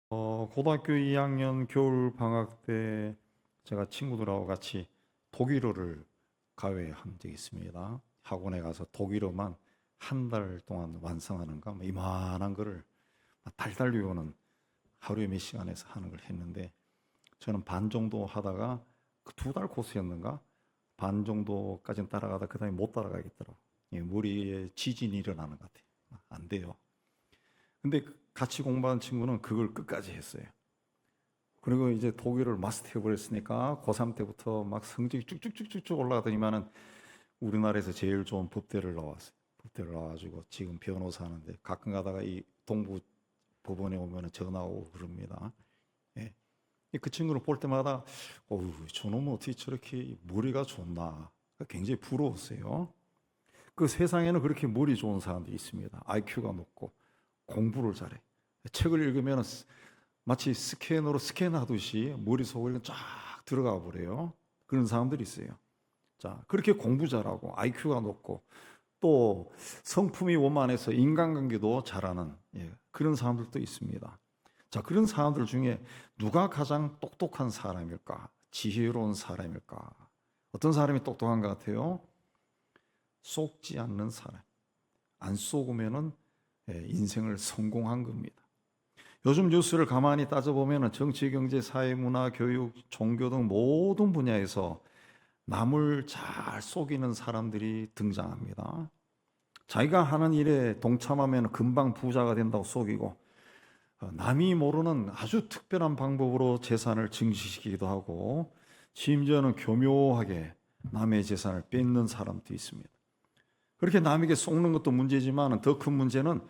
고등학교 2학년 겨울 방학 때 제가 친구들하고 같이 독일어를 과외한 적이 있습니다. 학원에 가서 독일어만 한 달 동안 완성하는가, 이만한 거를 달달 외우는 하루에 몇 시간에서 하는 걸 했는데, 저는 반 정도 하다가 그 2달 코스였는가 반 정도까지는 따라가다 그 다음에 못 따라가겠더라고. 머리에 지진이 일어나는 것 같아요. 안 돼요. 근데 같이 공부한 친구는 그걸 끝까지 했어요. 그리고 이제 독일어를 마스터해 버렸으니까 고3 때부터 막 성적이 쭉쭉쭉쭉 올라가더니만은 우리나라에서 제일 좋은 법대를 나왔어요. 법대를 나와가지고 지금 변호사 하는데, 가끔 가다가 이 동부 법원에 오면 전화 오고 그럽니다. 예. 그 친구를 볼 때마다 어우, 저놈은 어떻게 저렇게 머리가 좋나, 굉장히 부러웠어요. 그 세상에는 그렇게 머리 좋은 사람들이 있습니다. IQ가 높고 공부를 잘해. 책을 읽으면 마치 스캐너로 스캔하듯이 머릿속에 쫙 들어가 버려요. 그런 사람들이 있어요. 자, 그렇게 공부 잘하고 IQ가 높고 또 성품이 원만해서 인간관계도 잘하는, 그런 사람들도 있습니다. 자, 그런 사람들 중에 누가 가장 똑똑한 사람일까? 지혜로운 사람일까? 어떤 사람이 똑똑한 것 같아요? 속지 않는 사람. 안 속으면은 인생을 성공한 겁니다. 요즘 뉴스를 가만히 따져보면 정치, 경제, 사회, 문화, 교육, 종교 등 모든 분야에서 남을 잘 속이는 사람들이 등장합니다. 자기가 하는 일에 동참하면 금방 부자가 된다고 속이고, 남이 모르는 아주 특별한 방법으로 재산을 증식시키기도 하고, 심지어는 교묘하게 남의 재산을 뺏는 사람도 있습니다. 그렇게 남에게 속는 것도 문제지만 더 큰 문제는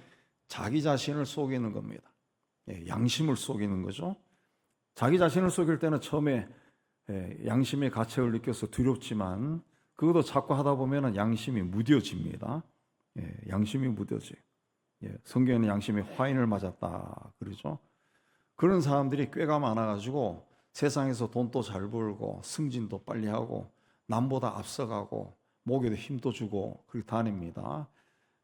자기 자신을 속이는 겁니다. 양심을 속이는 거죠. 자기 자신을 속일 때는 처음에 양심의 가책을 느껴서 두렵지만, 그것도 자꾸 하다 보면 양심이 무뎌집니다. 양심이 무뎌져요. 성경에는 양심이 화인을 맞았다 그러죠. 그런 사람들이 꽤가 많아가지고 세상에서 돈도 잘 벌고 승진도 빨리 하고 남보다 앞서가고 목에도 힘도 주고 그렇게 다닙니다.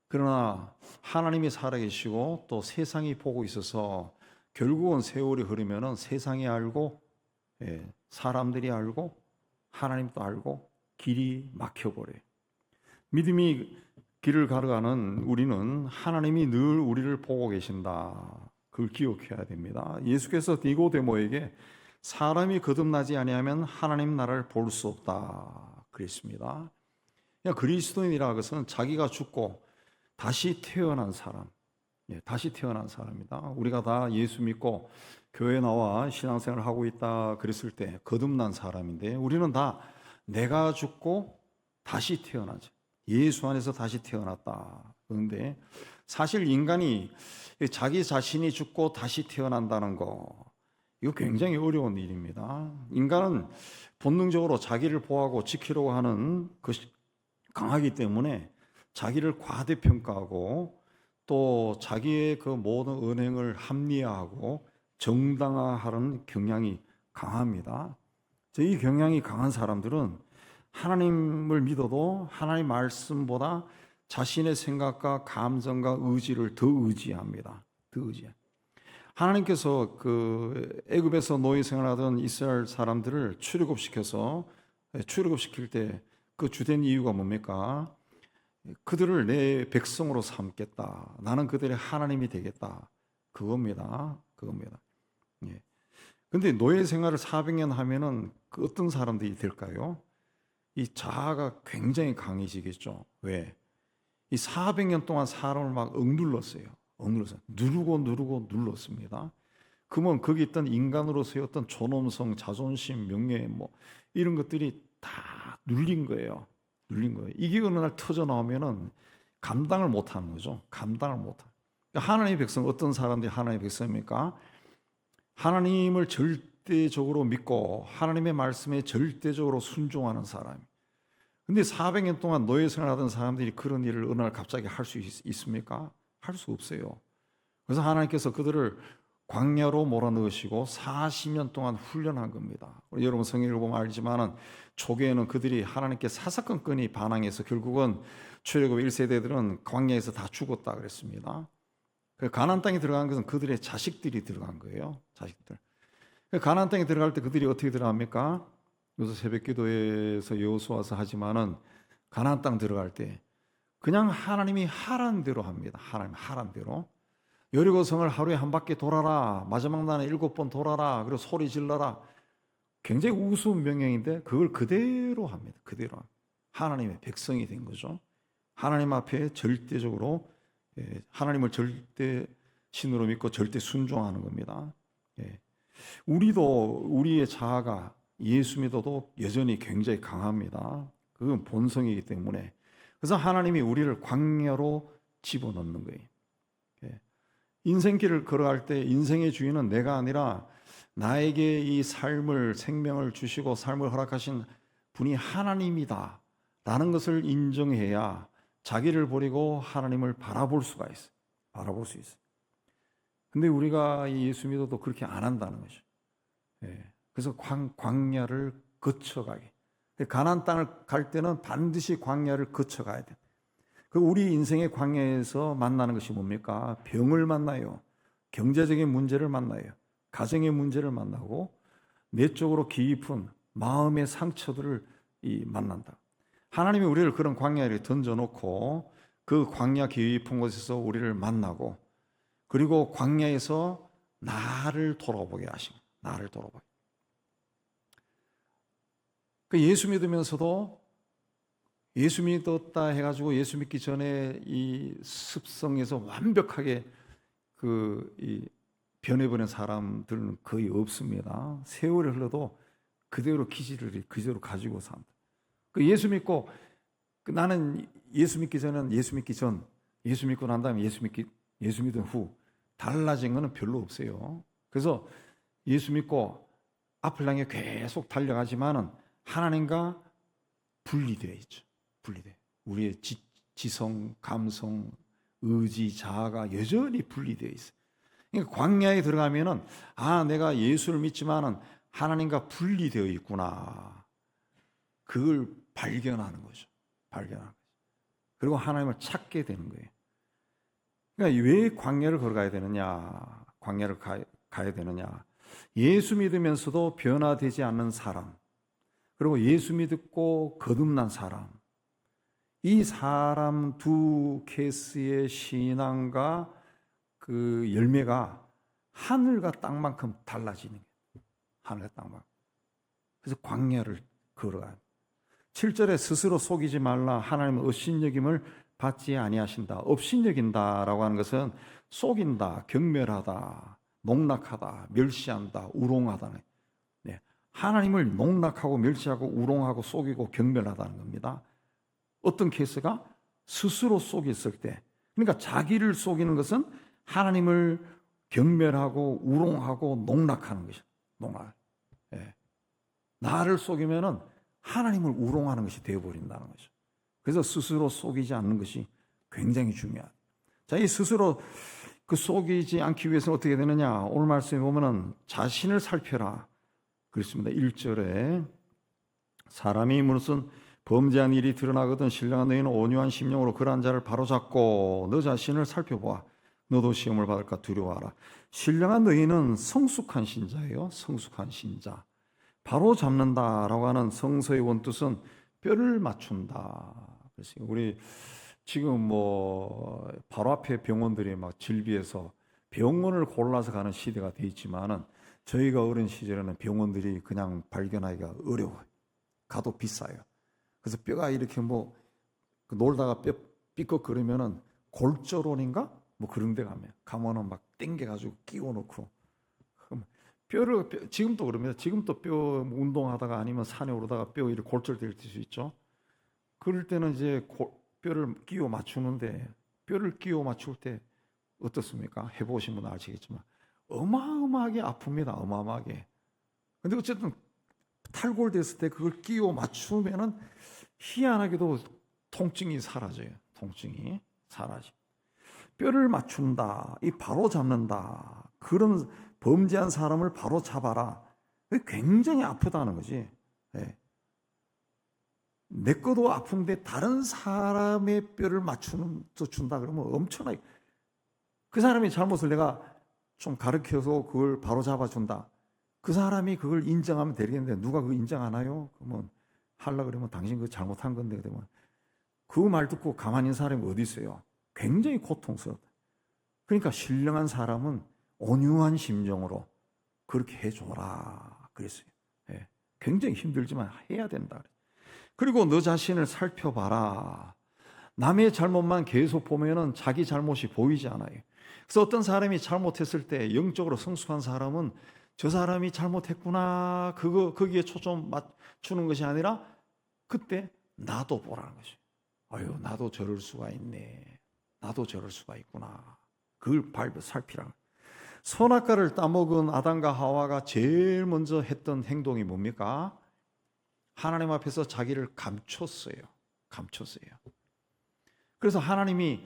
그러나 하나님이 살아계시고 또 세상이 보고 있어서 결국은 세월이 흐르면은 세상이 알고, 사람들이 알고, 하나님도 알고 길이 막혀버려요. 믿음이 길을 가르가는 우리는 하나님이 늘 우리를 보고 계신다, 그걸 기억해야 됩니다. 예수께서 니고데모에게 사람이 거듭나지 아니하면 하나님 나라를 볼 수 없다 그랬습니다. 그리스도인이라는 것은 자기가 죽고 다시 태어난 사람, 다시 태어난 사람이다. 우리가 다 예수 믿고 교회 나와 신앙생활을 하고 있다 그랬을 때 거듭난 사람인데, 우리는 다 내가 죽고 다시 태어나죠. 예수 안에서 다시 태어났다. 그런데 사실 인간이 자기 자신이 죽고 다시 태어난다는 거, 이거 굉장히 어려운 일입니다. 인간은 본능적으로 자기를 보호하고 지키려고 하는 것이 강하기 때문에 자기를 과대평가하고 또 자기의 그 모든 언행을 합리화하고 정당화하는 경향이 강합니다. 이 경향이 강한 사람들은 하나님을 믿어도 하나님 말씀보다 자신의 생각과 감정과 의지를 더 의지합니다. 더 의지. 하나님께서 그 애굽에서 노예 생활하던 이스라엘 사람들을 출애굽시킬 때 그 주된 이유가 뭡니까? 그들을 내 백성으로 삼겠다. 나는 그들의 하나님이 되겠다. 그겁니다. 그겁니다. 예. 근데 노예 생활을 400년 하면은 그 어떤 사람들이 될까요? 이 자아가 굉장히 강해지겠죠. 왜? 이 400년 동안 사람을 막 억눌렀어요. 억눌렀어요. 누르고 눌렀습니다. 그러면 거기 있던 인간으로서의 어떤 존엄성, 자존심, 명예 이런 것들이 다 눌린 거예요. 눌린 거예요. 이게 어느 날 터져 나오면은 감당을 못 하는 거죠. 감당을 못 하는. 그러니까 하나님의 백성, 어떤 사람들이 하나님의 백성입니까? 하나님을 절대적으로 믿고 하나님의 말씀에 절대적으로 순종하는 사람. 근데 400년 동안 노예 생활하던 사람들이 그런 일을 어느 날 갑자기 할 수 있습니까? 할 수 없어요. 그래서 하나님께서 그들을 광야로 몰아넣으시고 40년 동안 훈련한 겁니다. 여러분 성경을 보면 알지만은 초기에는 그들이 하나님께 사사건건이 반항해서 결국은 출애굽 1세대들은 광야에서 다 죽었다 그랬습니다. 그 가나안 땅에 들어간 것은 그들의 자식들이 들어간 거예요. 자식들. 그 가나안 땅에 들어갈 때 그들이 어떻게 들어갑니까? 요새 새벽기도에서 여호수아서 하지만은 가나안 땅 들어갈 때 그냥 하나님이 하라는 대로 합니다. 하나님 하라는 대로. 여리고성을 하루에 한 바퀴 돌아라. 마지막 날에 7번 돌아라. 그리고 소리 질러라. 굉장히 우스운 명령인데 그걸 그대로 합니다. 그대로. 하나님의 백성이 된 거죠. 하나님 앞에 절대적으로 하나님을 절대 신으로 믿고 절대 순종하는 겁니다. 우리도 우리의 자아가 예수 믿어도 여전히 굉장히 강합니다. 그건 본성이기 때문에. 그래서 하나님이 우리를 광야로 집어넣는 거예요. 인생길을 걸어갈 때 인생의 주인은 내가 아니라 나에게 이 삶을 생명을 주시고 삶을 허락하신 분이 하나님이다 라는 것을 인정해야 자기를 버리고 하나님을 바라볼 수가 있어요. 바라볼 수 있어요. 근데 우리가 예수 믿어도 그렇게 안 한다는 거죠. 그래서 광야를 거쳐가게. 가나안 땅을 갈 때는 반드시 광야를 거쳐가야 돼. 그 우리 인생의 광야에서 만나는 것이 뭡니까? 병을 만나요. 경제적인 문제를 만나요. 가정의 문제를 만나고 내적으로 깊은 마음의 상처들을 만난다. 하나님이 우리를 그런 광야에 던져놓고 그 광야 깊은 곳에서 우리를 만나고 그리고 광야에서 나를 돌아보게 하시고 나를 돌아보게. 그 예수 믿으면서도 예수 믿었다 해가지고 예수 믿기 전에 이 습성에서 완벽하게 변해버린 사람들은 거의 없습니다. 세월이 흘러도 그대로 기질을 그대로 가지고 삽니다. 그 예수 믿고 나는 예수 믿기 전은 예수 믿기 전, 예수 믿고 난 다음에 예수 믿은 후 달라진 거는 별로 없어요. 그래서 예수 믿고 앞을 향해 계속 달려가지만은 하나님과 분리되어 있죠. 분리돼. 우리의 지성, 감성, 의지, 자아가 여전히 분리되어 있어요. 그러니까 광야에 들어가면은 내가 예수를 믿지만은 하나님과 분리되어 있구나. 그걸 발견하는 거죠. 발견하는 거죠. 그리고 하나님을 찾게 되는 거예요. 그러니까 왜 광야를 걸어가야 되느냐? 광야를 가야 되느냐? 예수 믿으면서도 변화되지 않는 사람, 그리고 예수 믿고 거듭난 사람, 이 사람 두 케이스의 신앙과 그 열매가 하늘과 땅만큼 달라지는 거예요. 하늘과 땅만큼. 그래서 광야를 걸어가요. 7절에 스스로 속이지 말라. 하나님은 업신여김을 받지 아니하신다. 업신여긴다라고 하는 것은 속인다, 경멸하다, 농락하다, 멸시한다, 우롱하다. 네. 하나님을 농락하고 멸시하고 우롱하고 속이고 경멸하다는 겁니다. 어떤 케이스가 스스로 속였을 때, 그러니까 자기를 속이는 것은 하나님을 경멸하고 우롱하고 농락하는 것이죠. 농락. 나를 속이면은 하나님을 우롱하는 것이 되어버린다는 거죠. 그래서 스스로 속이지 않는 것이 굉장히 중요하다. 자, 이 스스로 속이지 않기 위해서는 어떻게 되느냐? 오늘 말씀에 보면은 자신을 살펴라 그렇습니다. 1절에 사람이 무슨 범죄한 일이 드러나거든 신령한 너희는 온유한 심령으로 그러한 자를 바로잡고 너 자신을 살펴보아. 너도 시험을 받을까 두려워하라. 신령한 너희는 성숙한 신자예요. 성숙한 신자. 바로잡는다라고 하는 성서의 원뜻은 뼈를 맞춘다. 그래서 우리 지금 바로 앞에 병원들이 막 질비해서 병원을 골라서 가는 시대가 돼 있지만은 저희가 어린 시절에는 병원들이 그냥 발견하기가 어려워요. 가도 비싸요. 그래서 뼈가 이렇게 놀다가 뼈 삐걱거리면은 골절원인가? 그런 데 가면은 막 땡겨가지고 끼워놓고. 지금도 그럽니다. 지금도 뼈 운동하다가 아니면 산에 오르다가 뼈 이렇게 골절될 수 있죠. 그럴 때는 이제 뼈를 끼워 맞추는데, 뼈를 끼워 맞출 때 어떻습니까? 해보신 분은 아시겠지만 어마어마하게 아픕니다. 어마어마하게. 근데 어쨌든 탈골됐을 때 그걸 끼워 맞추면은 희한하게도 통증이 사라져요. 통증이 사라져. 뼈를 맞춘다, 바로 잡는다. 그런 범죄한 사람을 바로 잡아라. 굉장히 아프다는 거지. 내 것도 아픈데 다른 사람의 뼈를 준다 그러면 엄청나게 그 사람의 잘못을 내가 좀 가르쳐서 그걸 바로 잡아준다. 그 사람이 그걸 인정하면 되겠는데 누가 그거 인정 안 해요? 그러면 하려고 그러면 당신 그거 잘못한 건데 그러면 그 말 듣고 가만히 있는 사람이 어디 있어요? 굉장히 고통스럽다. 그러니까 신령한 사람은 온유한 심정으로 그렇게 해줘라 그랬어요. 예. 굉장히 힘들지만 해야 된다. 그리고 너 자신을 살펴봐라. 남의 잘못만 계속 보면은 자기 잘못이 보이지 않아요. 그래서 어떤 사람이 잘못했을 때 영적으로 성숙한 사람은 저 사람이 잘못했구나 거기에 초점 맞추는 것이 아니라 그때 나도 보라는 것이에요. 아유, 나도 저럴 수가 있네. 나도 저럴 수가 있구나. 그걸 살피라. 선악과를 따먹은 아담과 하와가 제일 먼저 했던 행동이 뭡니까? 하나님 앞에서 자기를 감췄어요. 그래서 하나님이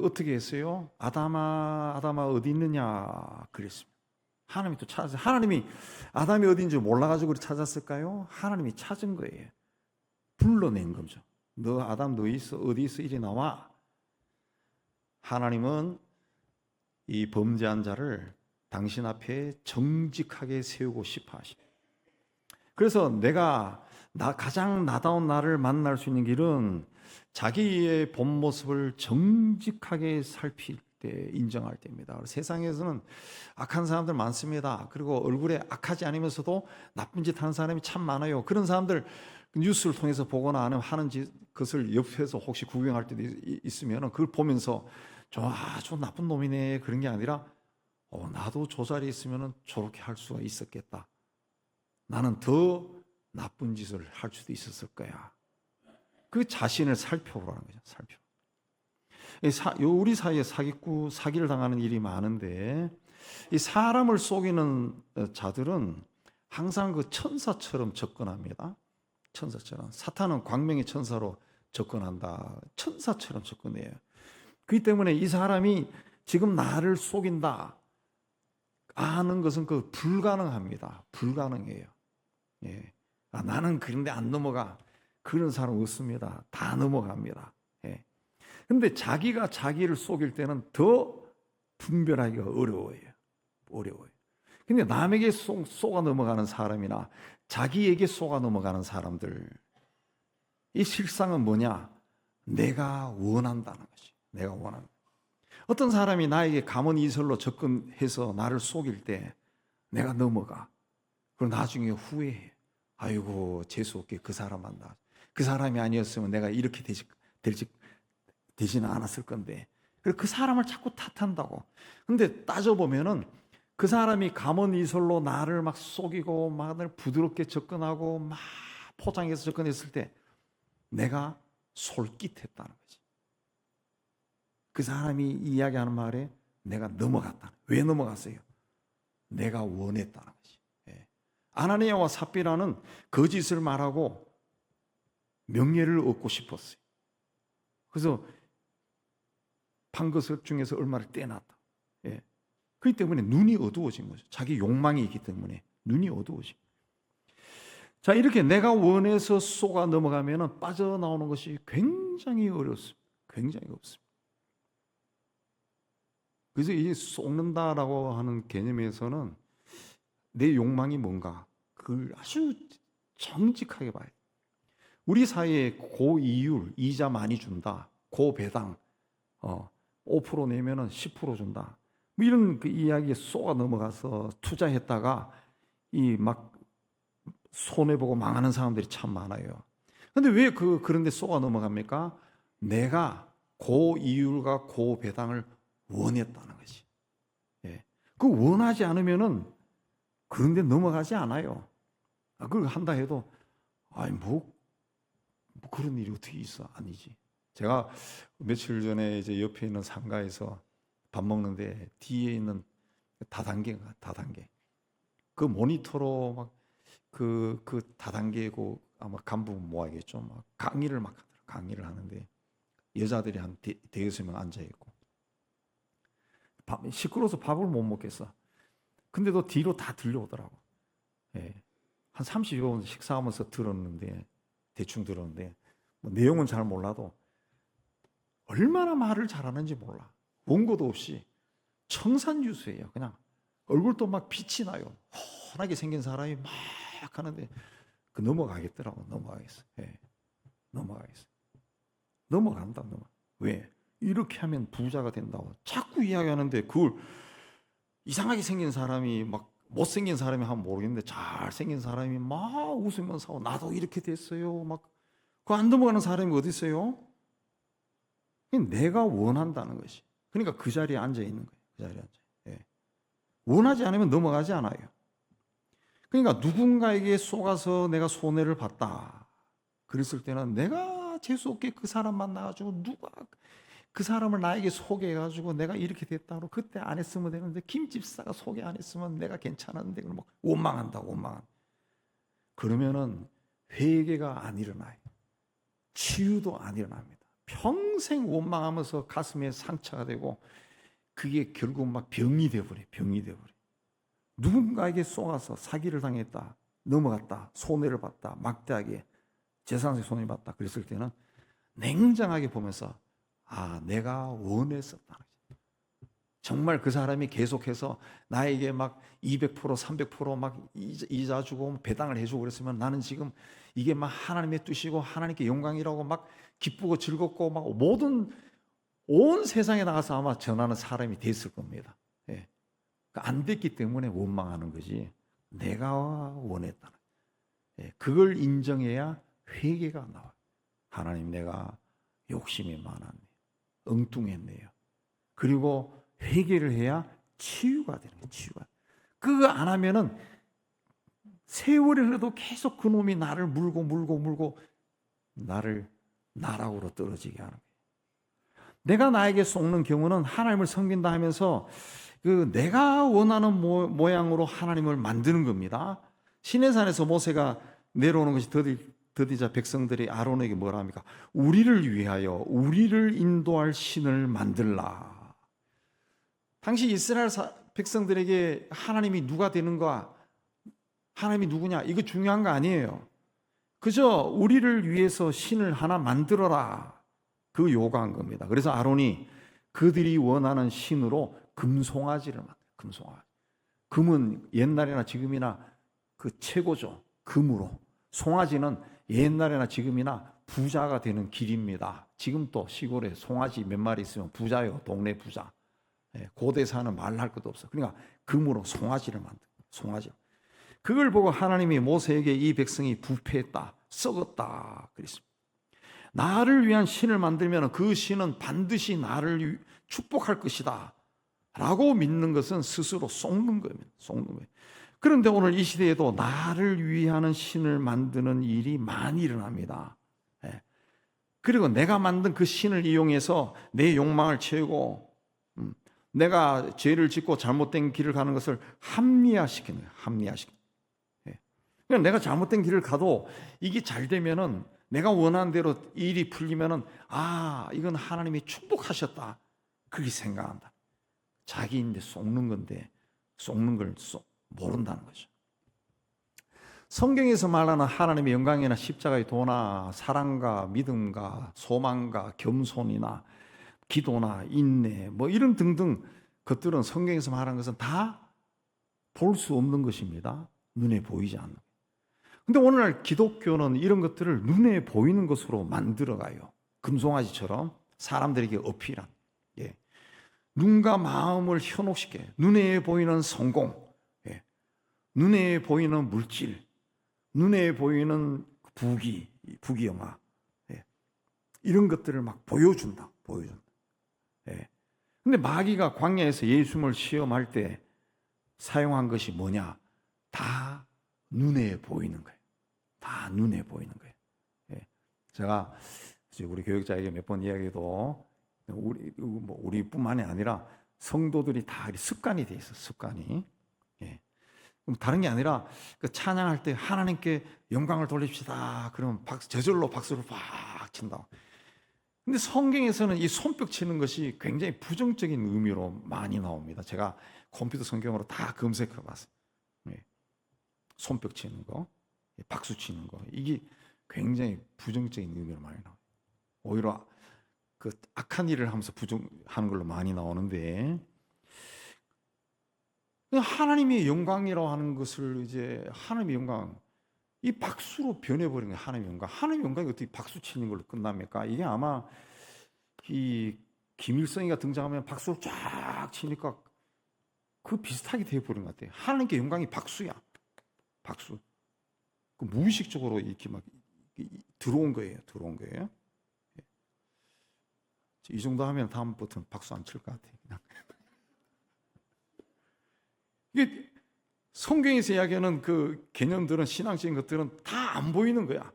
어떻게 했어요? 아담아 어디 있느냐 그랬습니다. 하나님이 또 찾았어요. 하나님이 아담이 어딘지 몰라가지고 찾았을까요? 하나님이 찾은 거예요. 불러낸 거죠. 너 아담 너 있어 어디 있어 이리 나와. 하나님은 이 범죄한 자를 당신 앞에 정직하게 세우고 싶어 하십니다. 그래서 내가 가장 나다운 나를 만날 수 있는 길은 자기의 본 모습을 정직하게 살필 때, 인정할 때입니다. 세상에서는 악한 사람들 많습니다. 그리고 얼굴에 악하지 않으면서도 나쁜 짓 하는 사람이 참 많아요. 그런 사람들 뉴스를 통해서 보거나 아니면 하는 것을 옆에서 혹시 구경할 때도 있으면 그걸 보면서 저 나쁜 놈이네 그런 게 아니라 나도 저 자리에 있으면 저렇게 할 수가 있었겠다. 나는 더 나쁜 짓을 할 수도 있었을 거야. 그 자신을 살펴보라는 거죠. 우리 사이에 사기를 당하는 일이 많은데 이 사람을 속이는 자들은 항상 그 천사처럼 접근합니다. 천사처럼. 사탄은 광명의 천사로 접근한다. 천사처럼 접근해요. 그렇기 때문에 이 사람이 지금 나를 속인다 아는 것은 불가능합니다. 불가능해요. 예. 나는 그런데 안 넘어가. 그런 사람 없습니다. 다 넘어갑니다. 예. 근데 자기가 자기를 속일 때는 더 분별하기가 어려워요. 근데 남에게 속아 넘어가는 사람이나 자기에게 속아 넘어가는 사람들, 이 실상은 뭐냐? 내가 원한다는 것이. 내가 원한다. 어떤 사람이 나에게 가문이설로 접근해서 나를 속일 때 내가 넘어가. 그리고 나중에 후회해. 아이고 재수없게 그 사람 만나. 그 사람이 아니었으면 내가 이렇게 되지는 않았을 건데. 그래서 그 사람을 자꾸 탓한다고. 근데 따져보면은 그 사람이 가문이설로 나를 막 속이고 막 부드럽게 접근하고 막 포장해서 접근했을 때 내가 솔깃했다는 거지. 그 사람이 이야기하는 말에 내가 넘어갔다. 왜 넘어갔어요? 내가 원했다는 거지. 예. 아나니아와 삽비라는 거짓을 말하고 명예를 얻고 싶었어요. 그래서 판 것 중에서 얼마를 떼놨다. 예. 그렇기 때문에 눈이 어두워진 거죠. 자기 욕망이 있기 때문에 눈이 어두워진 거죠. 자, 이렇게 내가 원해서 쏘가 넘어가면 빠져나오는 것이 굉장히 어렵습니다. 굉장히 없습니다. 그래서 이 쏘는다라고 하는 개념에서는 내 욕망이 뭔가 그걸 아주 정직하게 봐야 돼요. 우리 사회에 고이율, 이자 많이 준다, 고배당, 5% 내면은 10% 준다. 뭐 이런 그 이야기에 쏘가 넘어가서 투자했다가 이 막 손해보고 망하는 사람들이 참 많아요. 근데 왜 그런데 쏘가 넘어갑니까? 내가 고이율과 고배당을 원했다는 것이. 예. 그 원하지 않으면은 그런데 넘어가지 않아요. 그걸 한다 해도 뭐 그런 일이 어떻게 있어? 아니지. 제가 며칠 전에 이제 옆에 있는 상가에서 밥 먹는데 뒤에 있는 다단계 그 모니터로 막 그 다단계고 아마 간부 모아겠죠. 막 강의를 하는데 여자들이 한 대여섯 명 앉아 있고 시끄러워서 밥을 못 먹겠어. 근데도 뒤로 다 들려오더라고. 예. 한 30여 분 식사하면서 대충 들었는데 뭐 내용은 잘 몰라도 얼마나 말을 잘하는지 몰라. 원고도 없이 청산유수예요. 그냥 얼굴도 막 빛이 나요. 환하게 생긴 사람이 막 하는데 그 넘어가겠더라고. 넘어가겠어. 예. 넘어가겠어. 넘어간다. 왜? 이렇게 하면 부자가 된다고 자꾸 이야기하는데 그걸 이상하게 생긴 사람이 막 못생긴 사람이 하면 모르겠는데 잘생긴 사람이 막 웃으면서 나도 이렇게 됐어요. 막 그 안 넘어가는 사람이 어디 있어요? 내가 원한다는 것이. 그러니까 그 자리에 앉아 있는 거예요. 그 자리에 앉아. 예. 원하지 않으면 넘어가지 않아요. 그러니까 누군가에게 속아서 내가 손해를 봤다. 그랬을 때는 내가 재수 없게 그 사람 만나가지고 누가 그 사람을 나에게 소개해가지고 내가 이렇게 됐다고 그때 안 했으면 되는데 김집사가 소개 안 했으면 내가 괜찮았는데 그럼 원망한다고 원망한. 그러면은 회개가 안 일어나요. 치유도 안 일어납니다. 평생 원망하면서 가슴에 상처가 되고 그게 결국 막 병이 되어버려요. 병이 되어버려요. 누군가에게 쏘아서 사기를 당했다, 넘어갔다, 손해를 봤다, 막대하게 재산세 손해를 봤다 그랬을 때는 냉정하게 보면서 내가 원했었다. 정말 그 사람이 계속해서 나에게 막 200%, 300%막 이자 주고 배당을 해주고 그랬으면 나는 지금 이게 막 하나님의 뜻이고 하나님께 영광이라고 막 기쁘고 즐겁고 막 모든 온 세상에 나가서 아마 전하는 사람이 됐을 겁니다. 예. 안 됐기 때문에 원망하는 거지 내가 원했다는. 예. 그걸 인정해야 회개가 나와요. 하나님 내가 욕심이 많았네요. 엉뚱했네요. 그리고 회개를 해야 치유가 되는 거예요. 치유가. 그거 안 하면은 세월이 흘러도 계속 그놈이 나를 물고 나를 나락으로 떨어지게 하는 거예요. 내가 나에게 속는 경우는 하나님을 섬긴다 하면서 그 내가 원하는 모양으로 하나님을 만드는 겁니다. 시내산에서 모세가 내려오는 것이 드디자 백성들이 아론에게 뭐라 합니까? 우리를 위하여 우리를 인도할 신을 만들라. 당시 이스라엘 백성들에게 하나님이 누가 되는가, 하나님이 누구냐 이거 중요한 거 아니에요. 그저 우리를 위해서 신을 하나 만들어라 그 요구한 겁니다. 그래서 아론이 그들이 원하는 신으로 금송아지를 만들어요. 금송아지. 금은 옛날이나 지금이나 그 최고죠. 금으로. 송아지는 옛날이나 지금이나 부자가 되는 길입니다. 지금 또 시골에 송아지 몇 마리 있으면 부자예요. 동네 부자. 고대 사는 말할 것도 없어. 그러니까 금으로 송아지를 만든 거예요. 송아지. 그걸 보고 하나님이 모세에게 이 백성이 부패했다, 썩었다 그랬습니다. 나를 위한 신을 만들면 그 신은 반드시 나를 축복할 것이다 라고 믿는 것은 스스로 속는 겁니다. 속는 거예요. 그런데 오늘 이 시대에도 나를 위하는 신을 만드는 일이 많이 일어납니다. 그리고 내가 만든 그 신을 이용해서 내 욕망을 채우고 내가 죄를 짓고 잘못된 길을 가는 것을 합리화시키는 거예요. 합리화시키는. 그러니까 내가 잘못된 길을 가도 이게 잘 되면은 내가 원하는 대로 일이 풀리면은 이건 하나님이 축복하셨다 그렇게 생각한다. 자기인데 속는 건데 속는 걸 모른다는 거죠. 성경에서 말하는 하나님의 영광이나 십자가의 도나 사랑과 믿음과 소망과 겸손이나 기도나 인내 뭐 이런 등등 것들은 성경에서 말하는 것은 다 볼 수 없는 것입니다. 눈에 보이지 않는. 근데 오늘날 기독교는 이런 것들을 눈에 보이는 것으로 만들어가요. 금송아지처럼 사람들에게 어필한. 눈과 마음을 현혹시켜. 눈에 보이는 성공, 눈에 보이는 물질, 눈에 보이는 부귀영화, 이런 것들을 막 보여준다. 근데 마귀가 광야에서 예수님을 시험할 때 사용한 것이 뭐냐? 다 눈에 보이는 거예요. 다 눈에 보이는 거예요. 제가 우리 교육자에게 몇 번 이야기해도 우리뿐만이 아니라 성도들이 다 습관이 돼 있어. 습관이. 다른 게 아니라 그 찬양할 때 하나님께 영광을 돌립시다. 그러면 저절로 박수를 팍 친다. 근데 성경에서는 이 손뼉 치는 것이 굉장히 부정적인 의미로 많이 나옵니다. 제가 컴퓨터 성경으로 다 검색해 봤어요. 손뼉 치는 거, 박수 치는 거, 이게 굉장히 부정적인 의미로 많이 나와요. 오히려 그 악한 일을 하면서 부정하는 걸로 많이 나오는데 하나님의 영광이라고 하는 것을 이제 하나님의 영광, 이 박수로 변해버린 거예요. 하나님의 영광. 하나님의 영광이 어떻게 박수 치는 걸로 끝납니까? 이게 아마 이 김일성이가 등장하면 박수를 쫙 치니까 그 비슷하게 되어버린 것 같아요. 하나님께 영광이 박수야. 박수. 그 무의식적으로 이렇게 막 들어온 거예요. 들어온 거예요. 이 정도 하면 다음부터는 박수 안 칠 것 같아요. 그냥. 이게 성경에서 이야기하는 그 개념들은, 신앙적인 것들은 다 안 보이는 거야.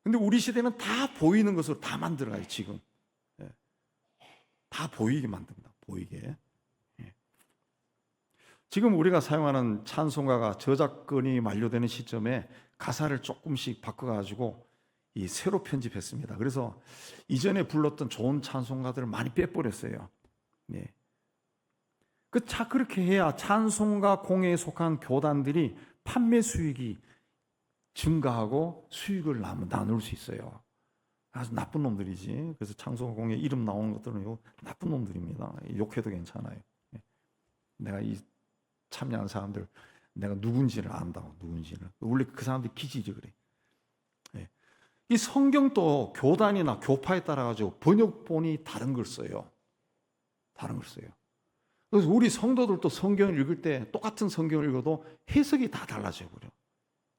근데 우리 시대는 다 보이는 것으로 다 만들어가요, 지금. 다 보이게 만듭니다. 보이게. 지금 우리가 사용하는 찬송가가 저작권이 만료되는 시점에 가사를 조금씩 바꿔가지고 새로 편집했습니다. 그래서 이전에 불렀던 좋은 찬송가들을 많이 빼버렸어요. 그렇게 해야 찬송가 공예에 속한 교단들이 판매 수익이 증가하고 수익을 나눌 수 있어요. 아주 나쁜 놈들이지. 그래서 찬송가 공예 이름 나오는 것들은 나쁜 놈들입니다. 욕해도 괜찮아요. 내가 이 참여한 사람들, 내가 누군지를 안다고, 누군지를. 원래 그 사람들이 기질이 그래. 이 성경도 교단이나 교파에 따라 가지고 번역본이 다른 걸 써요. 다른 걸 써요. 그래서 우리 성도들도 성경을 읽을 때 똑같은 성경을 읽어도 해석이 다 달라져 버려.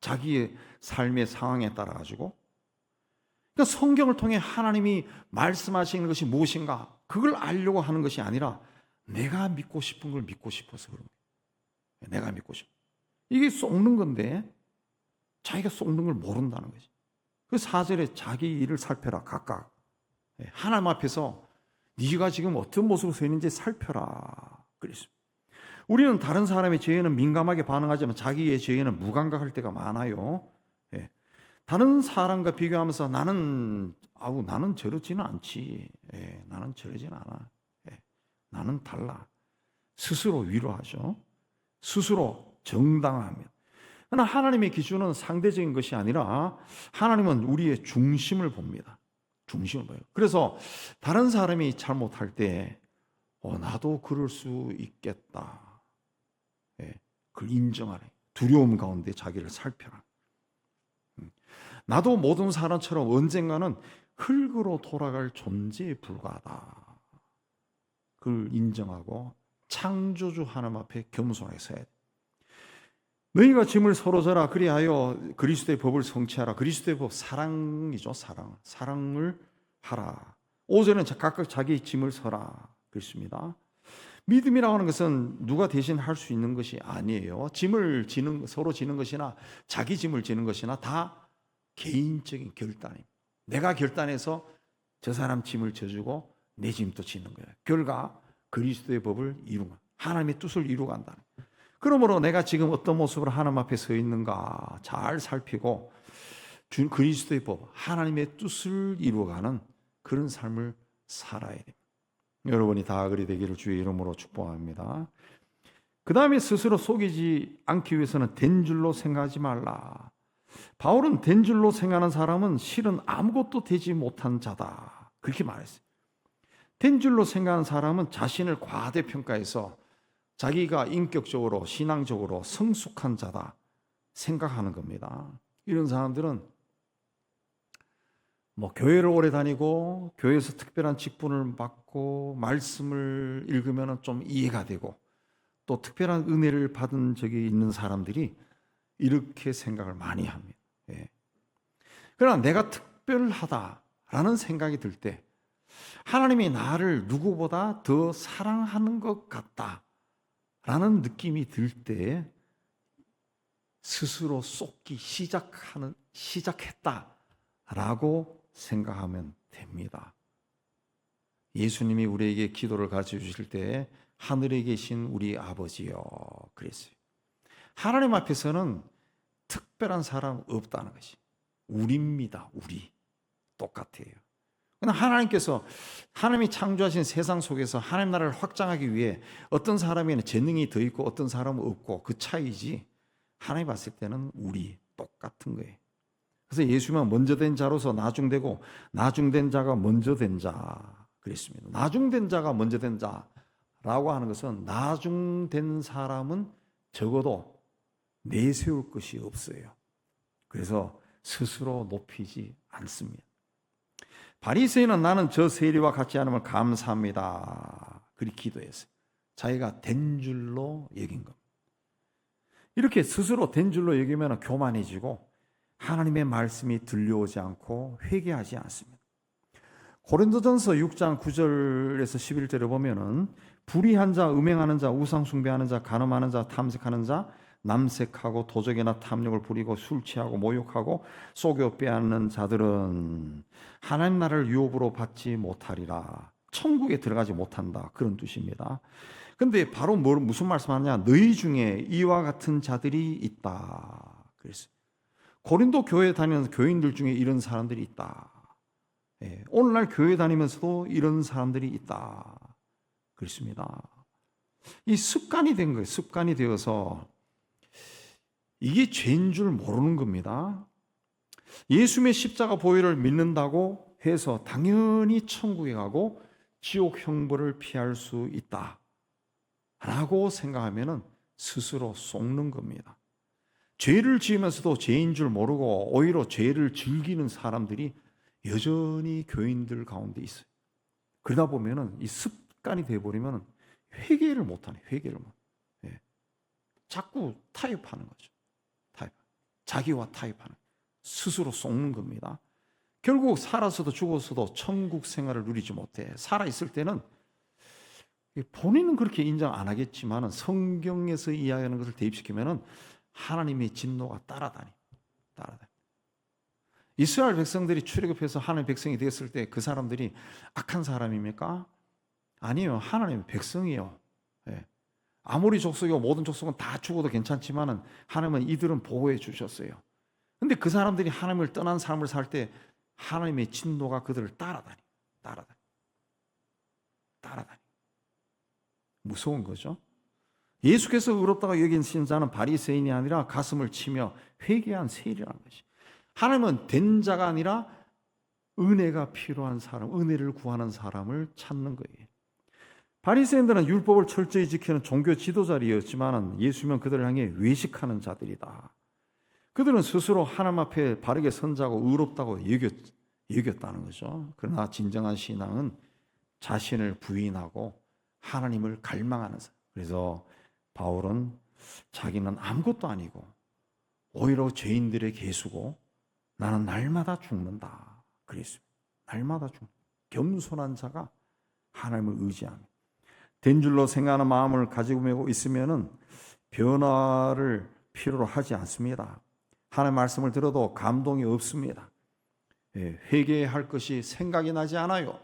자기의 삶의 상황에 따라 가지고. 그러니까 성경을 통해 하나님이 말씀하시는 것이 무엇인가, 그걸 알려고 하는 것이 아니라 내가 믿고 싶은 걸 믿고 싶어서 그런 거예요. 내가 믿고 싶어. 이게 속는 건데 자기가 속는 걸 모른다는 거지. 그 4절에 자기 일을 살펴라, 각각. 하나님 앞에서 네가 지금 어떤 모습으로 서 있는지 살펴라. 그랬습니다. 우리는 다른 사람의 죄에는 민감하게 반응하지만 자기의 죄에는 무감각할 때가 많아요. 다른 사람과 비교하면서 나는 저러지는 않지. 나는 저러지는 않아. 나는 달라. 스스로 위로하죠. 스스로 정당합니다. 그러나 하나님의 기준은 상대적인 것이 아니라 하나님은 우리의 중심을 봅니다. 중심을 봐요. 그래서 다른 사람이 잘못할 때 나도 그럴 수 있겠다. 그걸 인정하래. 두려움 가운데 자기를 살펴라. 나도 모든 사람처럼 언젠가는 흙으로 돌아갈 존재에 불과하다. 그걸 인정하고 창조주 하나님 앞에 겸손하게 서야 돼. 너희가 짐을 서로 져라. 그리하여 그리스도의 법을 성취하라. 그리스도의 법, 사랑이죠. 사랑을 하라. 5절은 각각 자기 짐을 서라. 그렇습니다. 믿음이라고 하는 것은 누가 대신 할 수 있는 것이 아니에요. 서로 지는 것이나 자기 짐을 지는 것이나 다 개인적인 결단입니다. 내가 결단해서 저 사람 짐을 져주고 내 짐도 지는 거예요. 결과 그리스도의 법을 이루는, 하나님의 뜻을 이루간다는 거예요. 그러므로 내가 지금 어떤 모습으로 하나님 앞에 서 있는가 잘 살피고 그리스도의 법, 하나님의 뜻을 이루어가는 그런 삶을 살아야 됩니다. 여러분이 다 그리 되기를 주의 이름으로 축복합니다. 그 다음에 스스로 속이지 않기 위해서는 된 줄로 생각하지 말라. 바울은 된 줄로 생각하는 사람은 실은 아무것도 되지 못한 자다. 그렇게 말했어요. 된 줄로 생각하는 사람은 자신을 과대평가해서 자기가 인격적으로 신앙적으로 성숙한 자다 생각하는 겁니다. 이런 사람들은 교회를 오래 다니고 교회에서 특별한 직분을 받고 말씀을 읽으면 좀 이해가 되고 또 특별한 은혜를 받은 적이 있는 사람들이 이렇게 생각을 많이 합니다. 그러나 내가 특별하다라는 생각이 들 때 하나님이 나를 누구보다 더 사랑하는 것 같다라는 느낌이 들 때 스스로 쏟기 시작했다라고 생각하면 됩니다. 예수님이 우리에게 기도를 가르쳐 주실 때 하늘에 계신 우리 아버지여 그랬어요. 하나님 앞에서는 특별한 사람 없다는 것이 우리입니다. 우리 똑같아요. 그러나 하나님께서 하나님이 창조하신 세상 속에서 하나님 나라를 확장하기 위해 어떤 사람에는 재능이 더 있고 어떤 사람은 없고 그 차이지 하나님 봤을 때는 우리 똑같은 거예요. 그래서 예수님은 먼저 된 자로서 나중되고 나중된 자가 먼저 된 자 그랬습니다. 나중된 자가 먼저 된 자라고 하는 것은 나중된 사람은 적어도 내세울 것이 없어요. 그래서 스스로 높이지 않습니다. 바리새인은 나는 저 세리와 같지 않음을 감사합니다. 그리 기도했어요. 자기가 된 줄로 여긴 겁니다. 이렇게 스스로 된 줄로 여기면 교만해지고 하나님의 말씀이 들려오지 않고 회개하지 않습니다. 고린도전서 6장 9절에서 11절에 보면은 불의한 자, 음행하는 자, 우상 숭배하는 자, 간음하는 자, 탐색하는 자, 남색하고 도적이나 탐욕을 부리고 술 취하고 모욕하고 속여 빼앗는 자들은 하나님 나라를 유업으로 받지 못하리라. 천국에 들어가지 못한다. 그런 뜻입니다. 근데 바로 무슨 말씀하냐? 너희 중에 이와 같은 자들이 있다. 그랬어요. 고린도 교회 다니는 교인들 중에 이런 사람들이 있다. 예, 오늘날 교회 다니면서도 이런 사람들이 있다. 그렇습니다. 이 습관이 된 거예요. 습관이 되어서 이게 죄인 줄 모르는 겁니다. 예수님의 십자가 보혈을 믿는다고 해서 당연히 천국에 가고 지옥 형벌을 피할 수 있다 라고 생각하면 스스로 속는 겁니다. 죄를 지으면서도 죄인 줄 모르고 오히려 죄를 즐기는 사람들이 여전히 교인들 가운데 있어요. 그러다 보면 이 습관이 되어버리면 회개를 못하네. 회개를 못. 예. 자꾸 타협하는 거죠. 타협. 자기와 타협하는. 스스로 속는 겁니다. 결국 살아서도 죽어서도 천국 생활을 누리지 못해. 살아있을 때는 본인은 그렇게 인정 안 하겠지만 성경에서 이야기하는 것을 대입시키면 하나님의 진노가 따라다니. 이스라엘 백성들이 출애굽해서 하나님의 백성이 되었을 때 그 사람들이 악한 사람입니까? 아니요. 하나님의 백성이에요. 예. 아무리 족속이고 모든 족속은 다 죽어도 괜찮지만 하나님은 이들은 보호해 주셨어요. 근데 그 사람들이 하나님을 떠난 삶을 살 때 하나님의 진노가 그들을 따라다니. 무서운 거죠. 예수께서 의롭다고 여긴 신자는 바리새인이 아니라 가슴을 치며 회개한 세리라는 것이. 하나님은 된 자가 아니라 은혜가 필요한 사람, 은혜를 구하는 사람을 찾는 거예요. 바리새인들은 율법을 철저히 지키는 종교 지도자리였지만 예수님은 그들을 향해 외식하는 자들이다. 그들은 스스로 하나님 앞에 바르게 선자고 의롭다고 여겼다는 거죠. 그러나 진정한 신앙은 자신을 부인하고 하나님을 갈망하는 사람. 그래서 바울은 자기는 아무것도 아니고 오히려 죄인들의 개수고 나는 날마다 죽는다. 그랬습니다. 날마다 겸손한 자가 하나님을 의지합니다. 된 줄로 생각하는 마음을 가지고 있으면은 변화를 필요로 하지 않습니다. 하나님의 말씀을 들어도 감동이 없습니다. 회개할 것이 생각이 나지 않아요.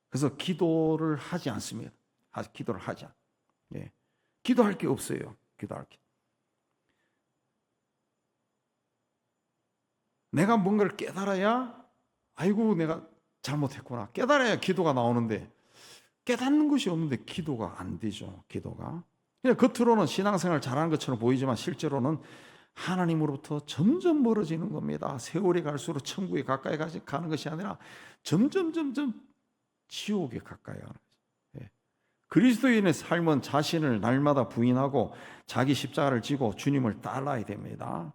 그래서 기도를 하지 않습니다. 기도를 하지 않아요. 기도할 게 없어요. 기도할 게. 내가 뭔가를 깨달아야 아이고 내가 잘못했구나. 깨달아야 기도가 나오는데 깨닫는 것이 없는데 기도가 안 되죠. 기도가. 그냥 겉으로는 신앙생활 잘하는 것처럼 보이지만 실제로는 하나님으로부터 점점 멀어지는 겁니다. 세월이 갈수록 천국에 가까이 가는 것이 아니라 점점 지옥에 가까이 가는 거죠. 그리스도인의 삶은 자신을 날마다 부인하고 자기 십자가를 지고 주님을 따라야 됩니다.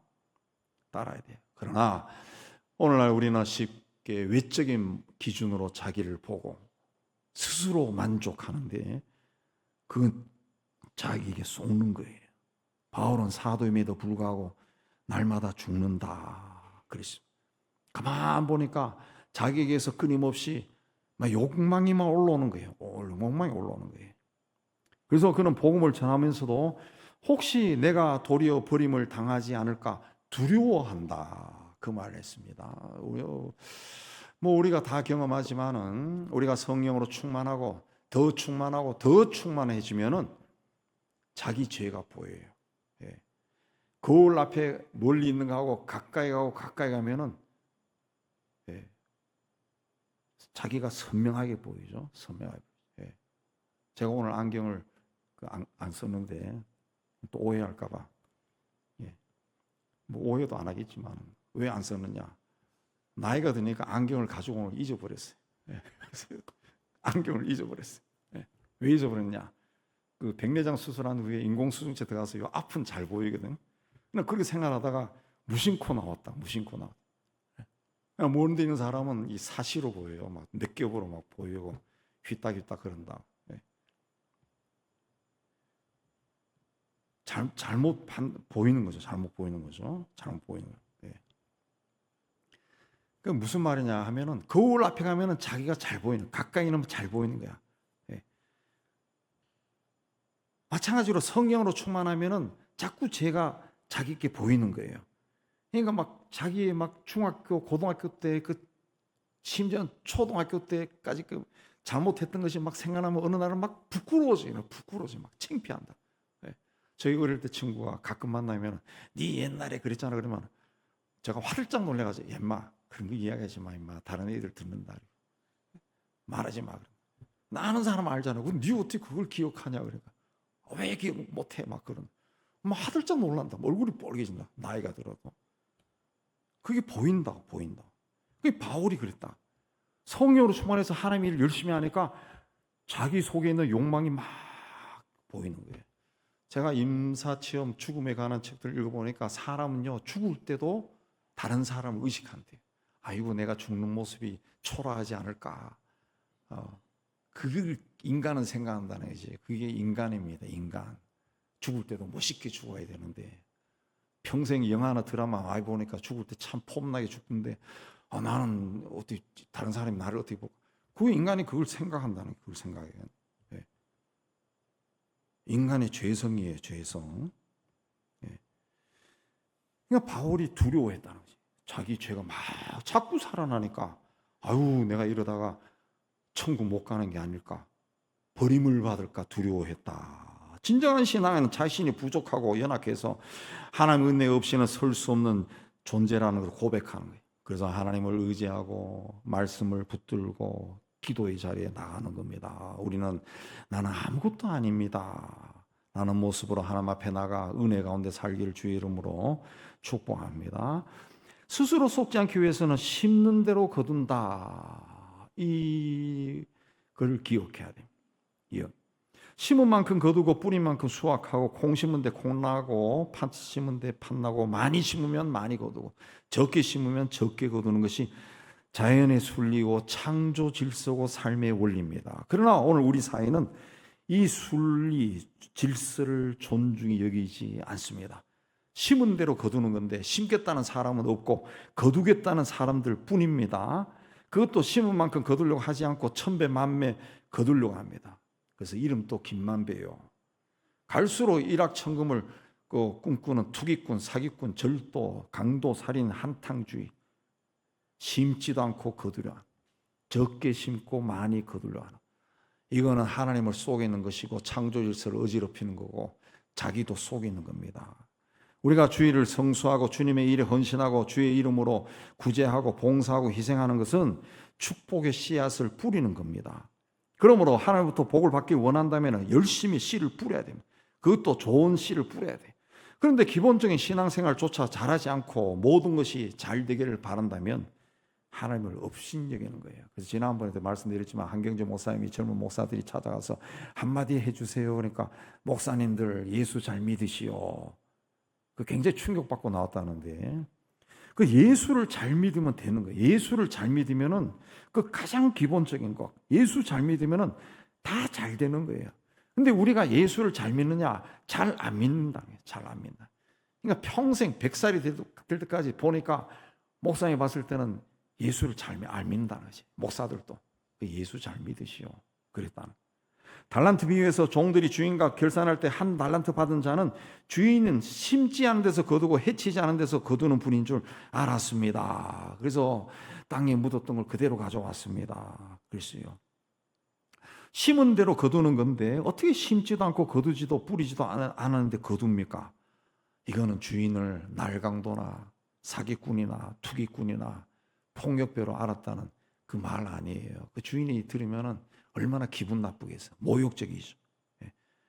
따라야 돼요. 그러나 오늘날 우리는 쉽게 외적인 기준으로 자기를 보고 스스로 만족하는데 그건 자기에게 속는 거예요. 바울은 사도임에도 불구하고 날마다 죽는다 그랬습니다. 가만 보니까 자기에게서 끊임없이 욕망이만 올라오는 거예요. 욕망이 올라오는 거예요. 그래서 그는 복음을 전하면서도 혹시 내가 도리어 버림을 당하지 않을까 두려워한다 그 말을 했습니다. 뭐 우리가 다 경험하지만은 우리가 성령으로 충만하고 더 충만해지면은 자기 죄가 보여요. 거울 앞에 멀리 있는 거하고 가까이 가면은 자기가 선명하게 보이죠. 선명하게. 제가 오늘 안경을 안 썼는데 또 오해할까봐. 뭐 오해도 안 하겠지만 왜 안 썼느냐? 나이가 드니까 안경을 가지고 오늘 잊어버렸어요. 안경을 잊어버렸어요. 왜 잊어버렸냐? 그 백내장 수술한 후에 인공수정체 들어가서 요 앞은 잘 보이거든. 그냥 그렇게 생각하다가 무심코 나왔다. 무심코 나왔다. 그냥 모르는 데 있는 사람은 이 사시로 보여요. 막 몇 겹으로 막 보이고 휘딱휘딱 그런다. 예. 잘못 보이는 거죠. 잘못 보이는 거죠. 잘못 보이는 거예요. 예. 그 무슨 말이냐 하면은 거울 앞에 가면은 자기가 잘 보이는, 가까이는 잘 보이는 거야. 예. 마찬가지로 성령으로 충만하면은 자꾸 제가 자기께 보이는 거예요. 그러니까 막 자기의 막 중학교, 고등학교 때 그 심지어 초등학교 때까지 그 잘못했던 것이 막 생각나면 어느 날은 막 부끄러워져요. 부끄러워져, 막 창피한다. 예. 저희 어릴 때 친구가 가끔 만나면 네 옛날에 그랬잖아 그러면 제가 화들짝 놀래가지고 엄마 그런 거 이야기하지 마 임마 다른 애들 듣는다 말하지 마. 나 아는 사람 알잖아. 그럼 네 어떻게 그걸 기억하냐 그러니까 왜 기억 못해 막 그런 막 화들짝 놀란다. 얼굴이 뻘개진다. 나이가 들어도 그게 보인다. 그게 바울이 그랬다. 성령으로 충만해서 하나님 일을 열심히 하니까 자기 속에 있는 욕망이 막 보이는 거예요. 제가 임사체험 죽음에 관한 책들을 읽어보니까 사람은요 죽을 때도 다른 사람을 의식한대요. 아이고 내가 죽는 모습이 초라하지 않을까. 그걸 인간은 생각한다는 거지. 그게 인간입니다. 인간. 죽을 때도 멋있게 죽어야 되는데 평생 영화나 드라마 많이 보니까 죽을 때 참 폼나게 죽는데 나는 어떻게 다른 사람이 나를 어떻게 볼까? 그 인간이 그걸 생각한다는 게 그걸 생각해요. 네. 인간의 죄성이에요. 죄성. 네. 그러니까 바울이 두려워했다는 거지. 자기 죄가 막 자꾸 살아나니까 아유 내가 이러다가 천국 못 가는 게 아닐까? 버림을 받을까 두려워했다. 진정한 신앙은 자신이 부족하고 연약해서 하나님 은혜 없이는 설 수 없는 존재라는 걸 고백하는 거예요. 그래서 하나님을 의지하고 말씀을 붙들고 기도의 자리에 나가는 겁니다. 우리는 나는 아무것도 아닙니다. 라는 모습으로 하나님 앞에 나가 은혜 가운데 살기를 주의 이름으로 축복합니다. 스스로 속지 않기 위해서는 심는 대로 거둔다. 이걸 기억해야 됩니다. 심은 만큼 거두고 뿌린 만큼 수확하고 콩 심은 데 콩 나고 팥 심은 데 팥 나고 많이 심으면 많이 거두고 적게 심으면 적게 거두는 것이 자연의 순리고 창조 질서고 삶의 원리입니다. 그러나 오늘 우리 사회는 이 순리 질서를 존중히 여기지 않습니다. 심은 대로 거두는 건데 심겠다는 사람은 없고 거두겠다는 사람들 뿐입니다. 그것도 심은 만큼 거두려고 하지 않고 천배 만배 거두려고 합니다. 그래서 이름도 김만배요. 갈수록 일확천금을 꿈꾸는 투기꾼, 사기꾼, 절도, 강도, 살인, 한탕주의. 심지도 않고 거두려 하는. 적게 심고 많이 거두려 하는. 이거는 하나님을 속이는 것이고 창조 질서를 어지럽히는 거고 자기도 속이는 겁니다. 우리가 주의를 성수하고 주님의 일에 헌신하고 주의 이름으로 구제하고 봉사하고 희생하는 것은 축복의 씨앗을 뿌리는 겁니다. 그러므로 하나님부터 복을 받기 원한다면 열심히 씨를 뿌려야 됩니다. 그것도 좋은 씨를 뿌려야 돼. 그런데 기본적인 신앙생활조차 잘하지 않고 모든 것이 잘 되기를 바란다면 하나님을 업신여기는 거예요. 그래서 지난번에도 말씀드렸지만 한경재 목사님이 젊은 목사들이 찾아가서 한마디 해주세요. 그러니까 목사님들 예수 잘 믿으시오. 그 굉장히 충격받고 나왔다는데 그 예수를 잘 믿으면 되는 거예요. 예수를 잘 믿으면은 그 가장 기본적인 것. 예수 잘 믿으면은 다 잘 되는 거예요. 근데 우리가 예수를 잘 믿느냐? 잘 안 믿는다. 잘 안 믿는다. 그러니까 평생 100살이 될 때까지 보니까 목사님이 봤을 때는 예수를 잘 안 믿는다는 거지. 목사들도 예수 잘 믿으시오. 그랬다는. 달란트 비유에서 종들이 주인과 결산할 때 한 달란트 받은 자는 주인은 심지 않은 데서 거두고 해치지 않은 데서 거두는 분인 줄 알았습니다. 그래서 땅에 묻었던 걸 그대로 가져왔습니다. 그랬어요. 심은 대로 거두는 건데 어떻게 심지도 않고 거두지도 뿌리지도 않았는데 거둡니까? 이거는 주인을 날강도나 사기꾼이나 투기꾼이나 폭력배로 알았다는 그 말 아니에요. 그 주인이 들으면은 얼마나 기분 나쁘겠어요. 모욕적이죠.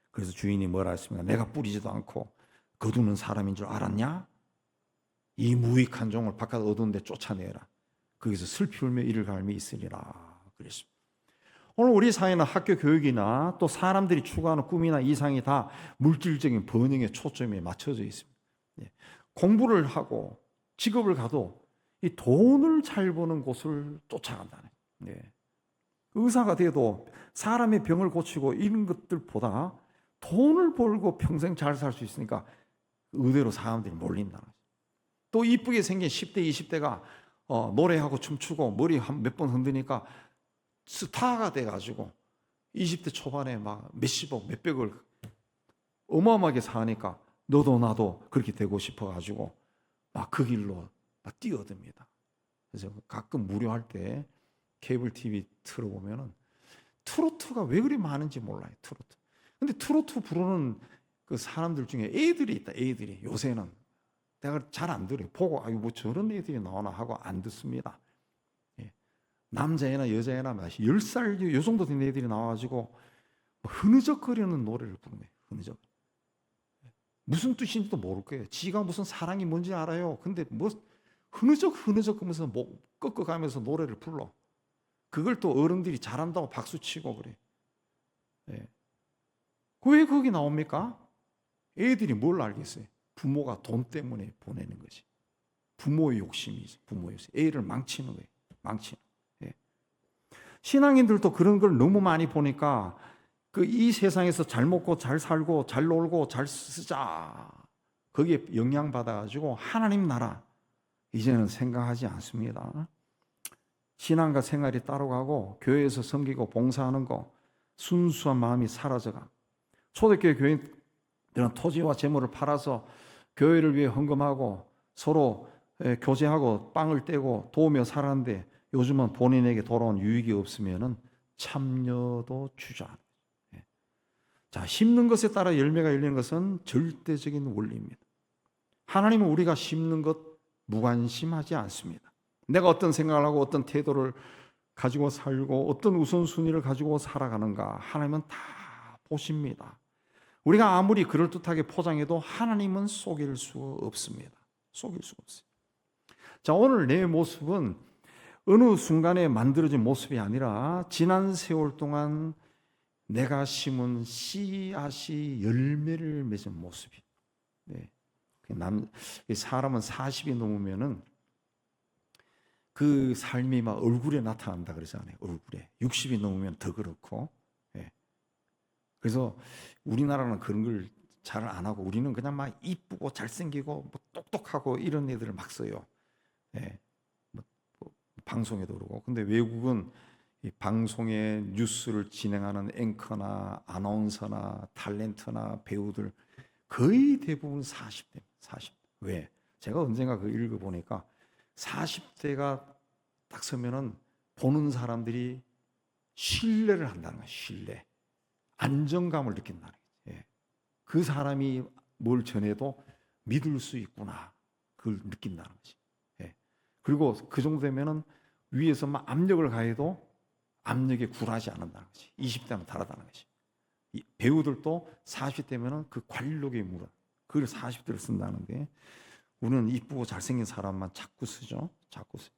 그래서 주인이 뭐라 했습니까? 내가 뿌리지도 않고 거두는 사람인 줄 알았냐? 이 무익한 종을 바깥 어두운 데 쫓아내라. 거기서 슬피 울며 이를 갈미 있으리라. 그랬습니다. 오늘 우리 사회는 학교 교육이나 또 사람들이 추구하는 꿈이나 이상이 다 물질적인 번영에 초점이 맞춰져 있습니다. 예. 공부를 하고 직업을 가도 이 돈을 잘 버는 곳을 쫓아간다는. 예. 의사가 돼도 사람의 병을 고치고 이런 것들보다 돈을 벌고 평생 잘 살 수 있으니까 의대로 사람들이 몰린다는. 또 이쁘게 생긴 10대, 20대가 노래하고 춤추고 머리 몇 번 흔드니까 스타가 돼가지고 20대 초반에 막 몇십억, 몇백을 어마어마하게 사니까 너도 나도 그렇게 되고 싶어가지고 막 그 길로 막 뛰어듭니다. 그래서 가끔 무료할 때 케이블 TV 틀어보면은 트로트가 왜 그리 많은지 몰라요. 트로트. 근데 트로트 부르는 그 사람들 중에 애들이 있다. 애들이 요새는 내가 잘 안 들어요. 보고 뭐 저런 애들이 나오나 하고 안 듣습니다. 예. 남자애나 여자애나 10살 요 정도 된 애들이 나와가지고 흐느적거리는 노래를 부르는 거예요. 흐느적. 무슨 뜻인지도 모를 거예요. 지가 무슨 사랑이 뭔지 알아요. 근데 뭐 흐느적 하면서 목 꺾어가면서 노래를 불러. 그걸 또 어른들이 잘한다고 박수치고 그래. 예. 왜 거기 나옵니까? 애들이 뭘 알겠어요? 부모가 돈 때문에 보내는 거지. 부모의 욕심이지. 부모의 욕심. 애를 망치는 거예요. 망치는. 예. 신앙인들도 그런 걸 너무 많이 보니까 이 세상에서 잘 먹고 잘 살고 잘 놀고 잘 쓰자. 거기에 영향받아가지고 하나님 나라 이제는 생각하지 않습니다. 신앙과 생활이 따로 가고 교회에서 섬기고 봉사하는 거 순수한 마음이 사라져가. 초대교회 교인들은 토지와 재물을 팔아서 교회를 위해 헌금하고 서로 교제하고 빵을 떼고 도우며 살았는데 요즘은 본인에게 돌아온 유익이 없으면 참여도 주저하는. 자, 심는 것에 따라 열매가 열리는 것은 절대적인 원리입니다. 하나님은 우리가 심는 것 무관심하지 않습니다. 내가 어떤 생각을 하고 어떤 태도를 가지고 살고 어떤 우선순위를 가지고 살아가는가 하나님은 다 보십니다. 우리가 아무리 그럴듯하게 포장해도 하나님은 속일 수 없습니다. 속일 수가 없어요. 자, 오늘 내 모습은 어느 순간에 만들어진 모습이 아니라 지난 세월 동안 내가 심은 씨앗이 열매를 맺은 모습이. 네. 사람은 40이 넘으면은 그 삶이 막 얼굴에 나타난다 그러잖아요. 얼굴에. 60이 넘으면 더 그렇고. 네. 그래서 우리나라는 그런 걸 잘 안 하고 우리는 그냥 막 이쁘고 잘생기고 뭐 똑똑하고 이런 애들을 막 써요. 네. 뭐 방송에도 그러고. 근데 외국은 이 방송에 뉴스를 진행하는 앵커나 아나운서나 탤런트나 배우들 거의 대부분 40대. 왜? 제가 언젠가 그 읽어보니까 40대가 딱 서면은 보는 사람들이 신뢰를 한다는 거예요. 신뢰. 안정감을 느낀다는 거예요. 예. 그 사람이 뭘 전해도 믿을 수 있구나. 그걸 느낀다는 거지. 예. 그리고 그 정도 되면은 위에서 막 압력을 가해도 압력에 굴하지 않는다는 거지. 20대는 다르다는 거지. 배우들도 40대면은 그 관록의 물어. 그걸 40대를 쓴다는데 우리는 이쁘고 잘생긴 사람만 자꾸 쓰죠. 자꾸 쓰.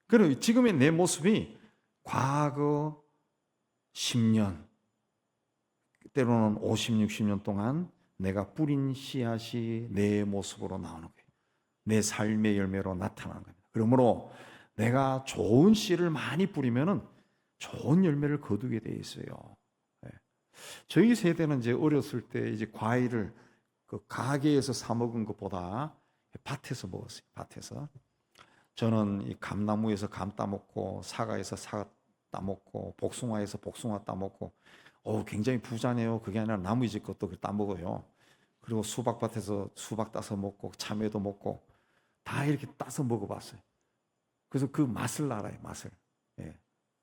그리고 지금의 내 모습이 과거 10년, 때로는 50, 60년 동안 내가 뿌린 씨앗이 내 모습으로 나오는 거예요. 내 삶의 열매로 나타나는 겁니다. 그러므로 내가 좋은 씨를 많이 뿌리면은 좋은 열매를 거두게 돼 있어요. 네. 저희 세대는 이제 어렸을 때 이제 과일을 그 가게에서 사 먹은 것보다 밭에서 먹었어요. 밭에서. 저는 이 감나무에서 감 따먹고 사과에서 사과 따먹고 복숭아에서 복숭아 따먹고 굉장히 부자네요. 그게 아니라 나무 집 것도 따먹어요. 그리고 수박밭에서 수박 따서 먹고 참외도 먹고 다 이렇게 따서 먹어봤어요. 그래서 그 맛을 알아요. 맛을. 예.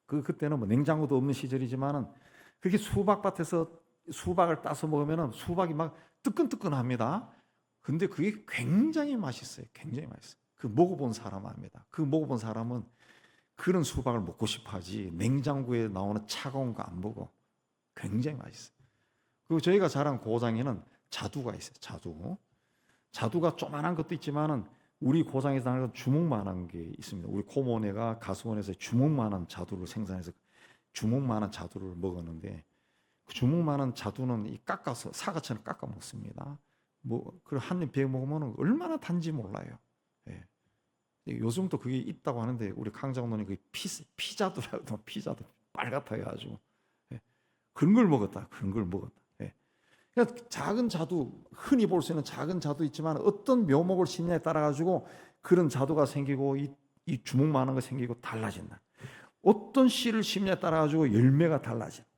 그때는 뭐 냉장고도 없는 시절이지만은 그렇게 수박밭에서 수박을 따서 먹으면은 수박이 막 뜨끈뜨끈합니다. 근데 그게 굉장히 맛있어요. 굉장히 맛있어요. 그 먹어본 사람 압니다. 그 먹어본 사람은 그런 수박을 먹고 싶어하지 냉장고에 나오는 차가운 거 안 먹어. 굉장히 맛있어요. 그리고 저희가 자란 고장에는 자두가 있어요. 자두가 조그만한 것도 있지만은 우리 고장에서 나는 주먹만한 게 있습니다. 우리 고모네가 가수원에서 주먹만한 자두를 생산해서 주먹만한 자두를 먹었는데 그 주먹만한 자두는 이 깎아서 사과처럼 깎아 먹습니다. 뭐 그 한 입 베어 먹으면 얼마나 단지 몰라요. 예. 요즘도 그게 있다고 하는데 우리 강 장로님 그 피자두라고 피자도 빨갛다 해가지고 예. 그런 걸 먹었다. 그런 걸 먹었다. 예. 그러니까 작은 자두 흔히 볼 수 있는 작은 자두 있지만 어떤 묘목을 심냐에 따라 가지고 그런 자두가 생기고 이 주먹만한 거 생기고 달라진다. 어떤 씨를 심냐에 따라 가지고 열매가 달라진다.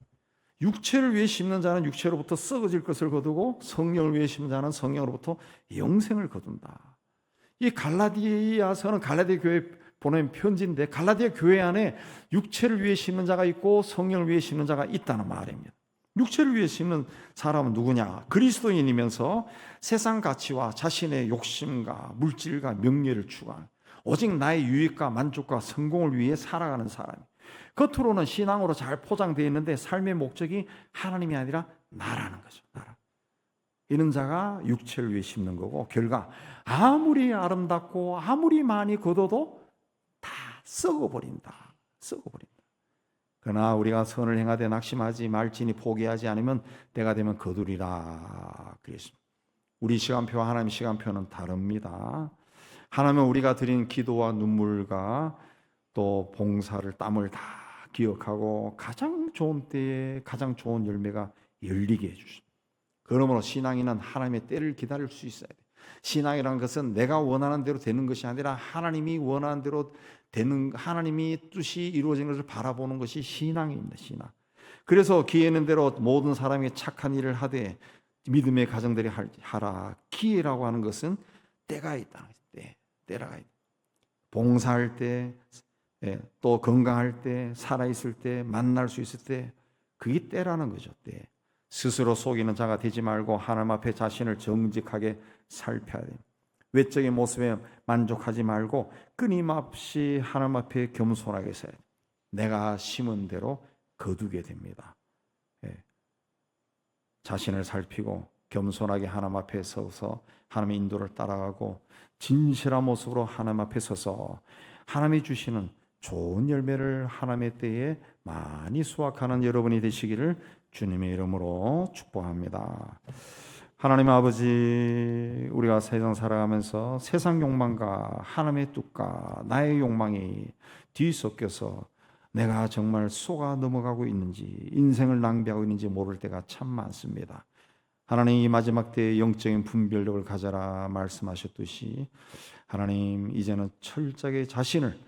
육체를 위해 심는 자는 육체로부터 썩어질 것을 거두고 성령을 위해 심는 자는 성령으로부터 영생을 거둔다. 이 갈라디아서는 갈라디아 교회 보낸 편지인데 갈라디아 교회 안에 육체를 위해 심는 자가 있고 성령을 위해 심는 자가 있다는 말입니다. 육체를 위해 심는 사람은 누구냐? 그리스도인이면서 세상 가치와 자신의 욕심과 물질과 명예를 추구하는 오직 나의 유익과 만족과 성공을 위해 살아가는 사람. 겉으로는 신앙으로 잘 포장되어 있는데 삶의 목적이 하나님이 아니라 나라는 거죠. 나라. 이런 자가 육체를 위해 심는 거고 결과 아무리 아름답고 아무리 많이 거둬도 다 썩어버린다. 썩어버린다. 그러나 우리가 선을 행하되 낙심하지 말지니 포기하지 않으면 때가 되면 거두리라 그랬습니다. 우리 시간표와 하나님의 시간표는 다릅니다. 하나님은 우리가 드린 기도와 눈물과 또 봉사를 땀을 다 기억하고 가장 좋은 때에 가장 좋은 열매가 열리게 해주십니다. 그러므로 신앙인은 하나님의 때를 기다릴 수 있어야 돼요. 신앙이라는 것은 내가 원하는 대로 되는 것이 아니라 하나님이 원하는 대로 되는 하나님이 뜻이 이루어진 것을 바라보는 것이 신앙입니다. 신앙. 그래서 기회 있는 대로 모든 사람이 착한 일을 하되 믿음의 가정들이 하라. 기회라고 하는 것은 때가 있다. 때라가 있다. 봉사할 때, 또 건강할 때, 살아있을 때, 만날 수 있을 때, 그게 때라는 거죠. 때. 스스로 속이는 자가 되지 말고 하나님 앞에 자신을 정직하게 살펴야 돼요. 외적인 모습에 만족하지 말고 끊임없이 하나님 앞에 겸손하게 서야 돼요. 내가 심은 대로 거두게 됩니다. 자신을 살피고 겸손하게 하나님 앞에 서서 하나님의 인도를 따라가고 진실한 모습으로 하나님 앞에 서서 하나님이 주시는 좋은 열매를 하나님의 때에 많이 수확하는 여러분이 되시기를 주님의 이름으로 축복합니다. 하나님 아버지, 우리가 세상 살아가면서 세상 욕망과 하나님의 뜻과 나의 욕망이 뒤섞여서 내가 정말 속아 넘어가고 있는지 인생을 낭비하고 있는지 모를 때가 참 많습니다. 하나님 이 마지막 때에 영적인 분별력을 가져라 말씀하셨듯이 하나님 이제는 철저하게 자신을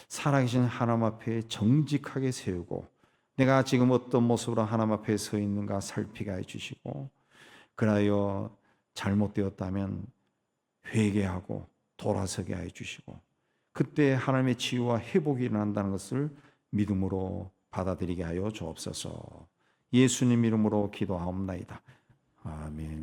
살아계신 하나님 앞에 정직하게 세우고 내가 지금 어떤 모습으로 하나님 앞에 서 있는가 살피게 해주시고 그라여 잘못되었다면 회개하고 돌아서게 해주시고 그때 하나님의 치유와 회복이 일어난다는 것을 믿음으로 받아들이게 하여 주옵소서. 예수님 이름으로 기도하옵나이다. 아멘.